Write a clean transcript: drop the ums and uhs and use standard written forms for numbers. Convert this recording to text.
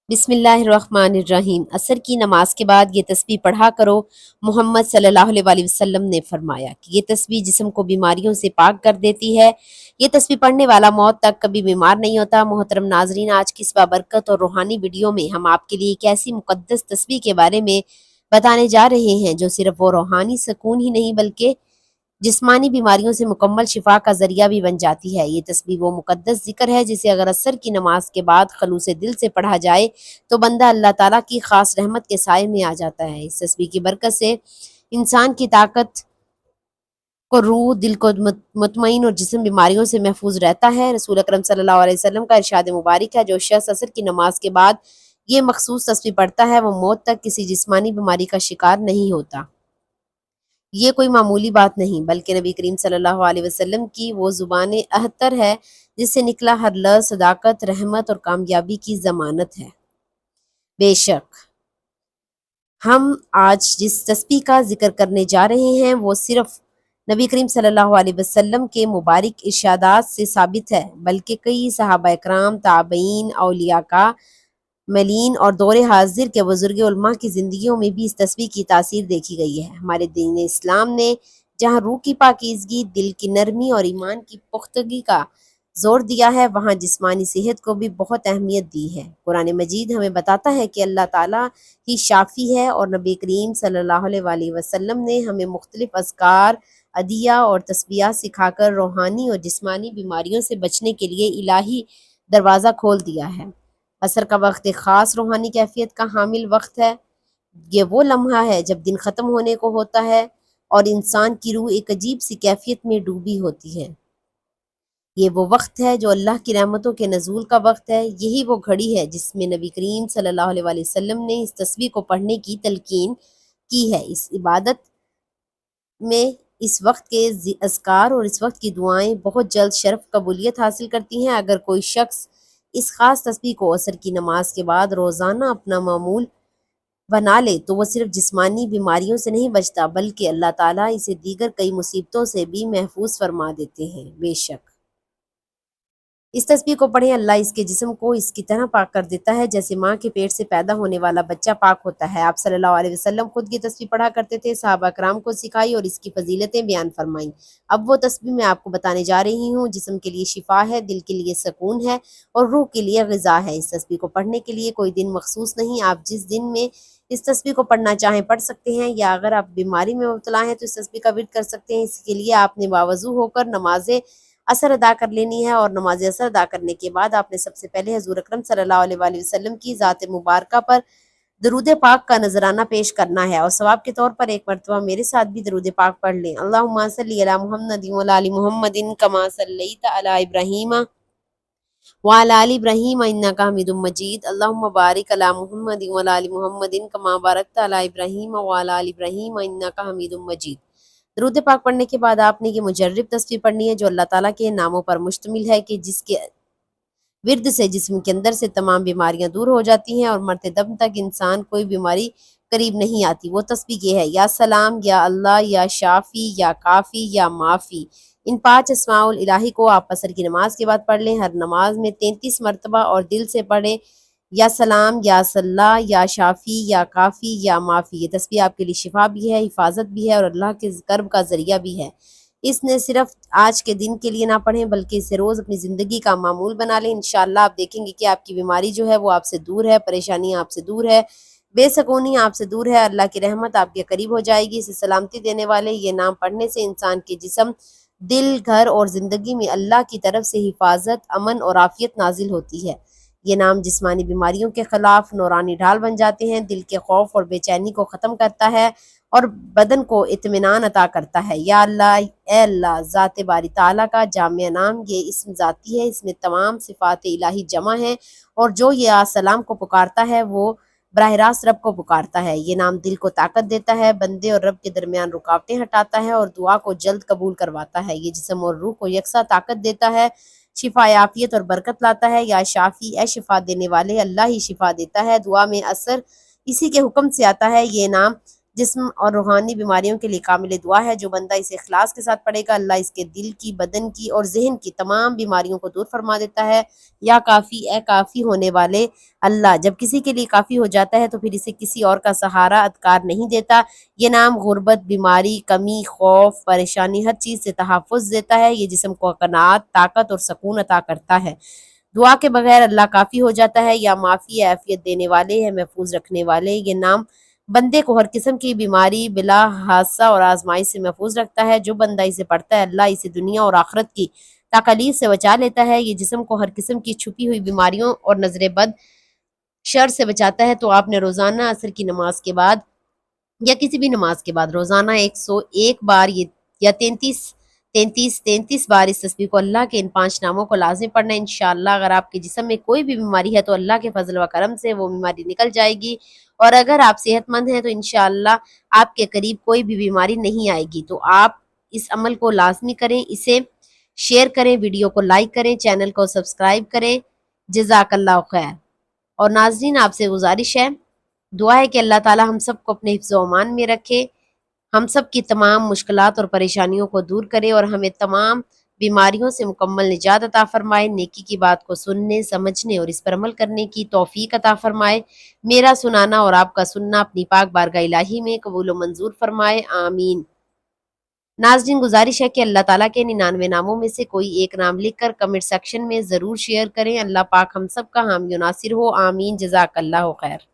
بسم اللہ الرحمن الرحیم۔ عصر کی نماز کے بعد یہ تسبیح پڑھا کرو۔ محمد صلی اللہ علیہ وسلم نے فرمایا کہ یہ تسبیح جسم کو بیماریوں سے پاک کر دیتی ہے۔ یہ تسبیح پڑھنے والا موت تک کبھی بیمار نہیں ہوتا۔ محترم ناظرین، آج کی اس بابرکت اور روحانی ویڈیو میں ہم آپ کے لیے ایک ایسی مقدس تسبیح کے بارے میں بتانے جا رہے ہیں جو صرف وہ روحانی سکون ہی نہیں بلکہ جسمانی بیماریوں سے مکمل شفا کا ذریعہ بھی بن جاتی ہے۔ یہ تسبیح وہ مقدس ذکر ہے جسے اگر عصر کی نماز کے بعد خلوص دل سے پڑھا جائے تو بندہ اللہ تعالیٰ کی خاص رحمت کے سائے میں آ جاتا ہے۔ اس تسبیح کی برکت سے انسان کی طاقت کو روح، دل کو مطمئن اور جسم بیماریوں سے محفوظ رہتا ہے۔ رسول اکرم صلی اللہ علیہ وسلم کا ارشاد مبارک ہے، جو شخص عصر کی نماز کے بعد یہ مخصوص تسبیح پڑھتا ہے وہ موت تک کسی جسمانی بیماری کا شکار نہیں ہوتا۔ یہ کوئی معمولی بات نہیں بلکہ نبی کریم صلی اللہ علیہ وسلم کی وہ زبان احتر ہے جس سے نکلا ہر لفظ صداقت، رحمت اور کامیابی کی ضمانت ہے۔ بے شک ہم آج جس تسبیح کا ذکر کرنے جا رہے ہیں وہ صرف نبی کریم صلی اللہ علیہ وسلم کے مبارک ارشادات سے ثابت ہے، بلکہ کئی صحابہ اکرام، تابعین، اولیاء کا ملین اور دور حاضر کے بزرگ علماء کی زندگیوں میں بھی اس تسبیح کی تاثیر دیکھی گئی ہے۔ ہمارے دین اسلام نے جہاں روح کی پاکیزگی، دل کی نرمی اور ایمان کی پختگی کا زور دیا ہے، وہاں جسمانی صحت کو بھی بہت اہمیت دی ہے۔ قرآن مجید ہمیں بتاتا ہے کہ اللہ تعالیٰ ہی شافی ہے، اور نبی کریم صلی اللہ علیہ وسلم نے ہمیں مختلف اذکار، ادعیہ اور تسبیحات سکھا کر روحانی اور جسمانی بیماریوں سے بچنے کے لیے الہی دروازہ کھول دیا ہے۔ عصر کا وقت ایک خاص روحانی کیفیت کا حامل وقت ہے۔ یہ وہ لمحہ ہے جب دن ختم ہونے کو ہوتا ہے اور انسان کی روح ایک عجیب سی کیفیت میں ڈوبی ہوتی ہے۔ یہ وہ وقت ہے جو اللہ کی رحمتوں کے نزول کا وقت ہے۔ یہی وہ گھڑی ہے جس میں نبی کریم صلی اللہ علیہ وسلم نے اس تسبیح کو پڑھنے کی تلقین کی ہے۔ اس عبادت میں اس وقت کے اذکار اور اس وقت کی دعائیں بہت جلد شرف قبولیت حاصل کرتی ہیں۔ اگر کوئی شخص اس خاص تسبیح کو عصر کی نماز کے بعد روزانہ اپنا معمول بنا لے تو وہ صرف جسمانی بیماریوں سے نہیں بچتا بلکہ اللہ تعالیٰ اسے دیگر کئی مصیبتوں سے بھی محفوظ فرما دیتے ہیں۔ بے شک اس تسبیح کو پڑھیں، اللہ اس کے جسم کو اس کی طرح پاک کر دیتا ہے جیسے ماں کے پیٹ سے پیدا ہونے والا بچہ پاک ہوتا ہے۔ آپ صلی اللہ علیہ وسلم خود یہ تسبیح پڑھا کرتے تھے، صحابہ کرام کو سکھائی اور اس کی فضیلتیں بیان فرمائیں۔ اب وہ تسبیح میں آپ کو بتانے جا رہی ہوں، جسم کے لیے شفا ہے، دل کے لیے سکون ہے اور روح کے لیے غذا ہے۔ اس تسبیح کو پڑھنے کے لیے کوئی دن مخصوص نہیں، آپ جس دن میں اس تسبیح کو پڑھنا چاہیں پڑھ سکتے ہیں، یا اگر آپ بیماری میں مبتلا ہیں تو اس تسبیح کا ورد کر سکتے ہیں۔ اس کے لیے آپ نے باوضو ہو کر نماز عصر ادا کر لینی ہے، اور نماز عصر ادا کرنے کے بعد آپ نے سب سے پہلے حضور اکرم صلی اللہ علیہ وسلم کی ذات مبارکہ پر درود پاک کا نذرانہ پیش کرنا ہے، اور ثواب کے طور پر ایک مرتبہ میرے ساتھ بھی درود پاک پڑھ لیں۔ اللہم صلی علی محمد وعلی آل محمد کما صلیت علی ابراہیم وعلی آل ابراہیم انک حمید مجید۔ اللہم بارک علی محمد وعلی آل محمد کما بارکت علی ابراہیم وعلی آل ابراہیم انک حمید مجید۔ درود پاک پڑھنے کے بعد آپ نے یہ مجرب تسبیح پڑھنی ہے جو اللہ تعالیٰ کے ناموں پر مشتمل ہے کہ جس کے ورد سے جسم کے اندر سے تمام بیماریاں دور ہو جاتی ہیں اور مرتے دم تک انسان کوئی بیماری قریب نہیں آتی۔ وہ تسبیح یہ ہے: یا سلام، یا اللہ، یا شافی، یا کافی، یا معافی۔ ان 5 اسماء الہی کو آپ عصر کی نماز کے بعد پڑھ لیں۔ ہر نماز میں 33 مرتبہ اور دل سے پڑھیں: یا سلام، یا صلاح، یا شافی، یا کافی، یا معافی۔ یہ تسبیح آپ کے لیے شفا بھی ہے، حفاظت بھی ہے اور اللہ کے قرب کا ذریعہ بھی ہے۔ اس نے صرف آج کے دن کے لیے نہ پڑھیں بلکہ اسے روز اپنی زندگی کا معمول بنا لیں۔ انشاءاللہ آپ دیکھیں گے کہ آپ کی بیماری جو ہے وہ آپ سے دور ہے، پریشانیاں آپ سے دور ہے، بے سکونی آپ سے دور ہے، اللہ کی رحمت آپ کے قریب ہو جائے گی۔ اسے سلامتی دینے والے یہ نام پڑھنے سے انسان کے جسم، دل، گھر اور زندگی میں اللہ کی طرف سے حفاظت، امن اور عافیت نازل ہوتی ہے۔ یہ نام جسمانی بیماریوں کے خلاف نورانی ڈھال بن جاتے ہیں، دل کے خوف اور بے چینی کو ختم کرتا ہے اور بدن کو اطمینان عطا کرتا ہے۔ یا اللہ، اے اللہ، ذات باری تعالیٰ کا جامع نام یہ اسم ذاتی ہے، اس میں تمام صفات الہی جمع ہیں، اور جو یا سلام کو پکارتا ہے وہ براہ راست رب کو پکارتا ہے۔ یہ نام دل کو طاقت دیتا ہے، بندے اور رب کے درمیان رکاوٹیں ہٹاتا ہے اور دعا کو جلد قبول کرواتا ہے۔ یہ جسم اور روح کو یکساں طاقت دیتا ہے، شفا، عافیت اور برکت لاتا ہے۔ یا شافی، اے شفا دینے والے، اللہ ہی شفا دیتا ہے۔ دعا میں اثر اسی کے حکم سے آتا ہے۔ یہ نام جسم اور روحانی بیماریوں کے لیے کامل دعا ہے۔ جو بندہ اسے اخلاص کے ساتھ پڑھے گا، اللہ اس کے دل کی، بدن کی اور ذہن کی تمام بیماریوں کو دور فرما دیتا ہے۔ یا کافی اے کافی ہونے والے اللہ، جب کسی کے لیے کافی ہو جاتا ہے تو پھر اسے کسی اور کا سہارا ادکار نہیں دیتا۔ یہ نام غربت، بیماری، کمی، خوف، پریشانی، ہر چیز سے تحفظ دیتا ہے۔ یہ جسم کو قناعت، طاقت اور سکون عطا کرتا ہے۔ دعا کے بغیر اللہ کافی ہو جاتا ہے۔ یا معافی ہے، عافیت دینے والے ہے، محفوظ رکھنے والے۔ یہ نام بندے کو ہر قسم کی بیماری، بلا، حادثہ اور آزمائش سے محفوظ رکھتا ہے۔ جو بندہ اسے پڑھتا ہے، اللہ اسے دنیا اور آخرت کی تکالیف سے بچا لیتا ہے۔ یہ جسم کو ہر قسم کی چھپی ہوئی بیماریوں اور نظر بد شر سے بچاتا ہے۔ تو آپ نے روزانہ عصر کی نماز کے بعد یا کسی بھی نماز کے بعد روزانہ 101 بار یا 33 بار اس تسبیح کو، اللہ کے ان 5 ناموں کو لازم پڑھنا ہے۔ انشاءاللہ اگر آپ کے جسم میں کوئی بھی بیماری ہے تو اللہ کے فضل و کرم سے وہ بیماری نکل جائے گی، اور اگر آپ صحت مند ہیں تو انشاءاللہ آپ کے قریب کوئی بھی بیماری نہیں آئے گی۔ تو آپ اس عمل کو لازمی کریں، اسے شیئر کریں، ویڈیو کو لائک کریں، چینل کو سبسکرائب کریں۔ جزاک اللہ خیر۔ اور ناظرین، آپ سے گزارش ہے، دعا ہے کہ اللہ تعالی ہم سب کو اپنے حفظ و امان میں رکھے، ہم سب کی تمام مشکلات اور پریشانیوں کو دور کرے، اور ہمیں تمام بیماریوں سے مکمل نجات عطا فرمائے۔ نیکی کی بات کو سننے، سمجھنے اور اس پر عمل کرنے کی توفیق عطا فرمائے۔ میرا سنانا اور آپ کا سننا اپنی پاک بارگاہ الہی میں قبول و منظور فرمائے، آمین۔ ناظرین، گزارش ہے کہ اللہ تعالیٰ کے 99 ناموں میں سے کوئی ایک نام لکھ کر کمنٹ سیکشن میں ضرور شیئر کریں۔ اللہ پاک ہم سب کا حامی و ناصر ہو، آمین۔ جزاک اللہ خیر۔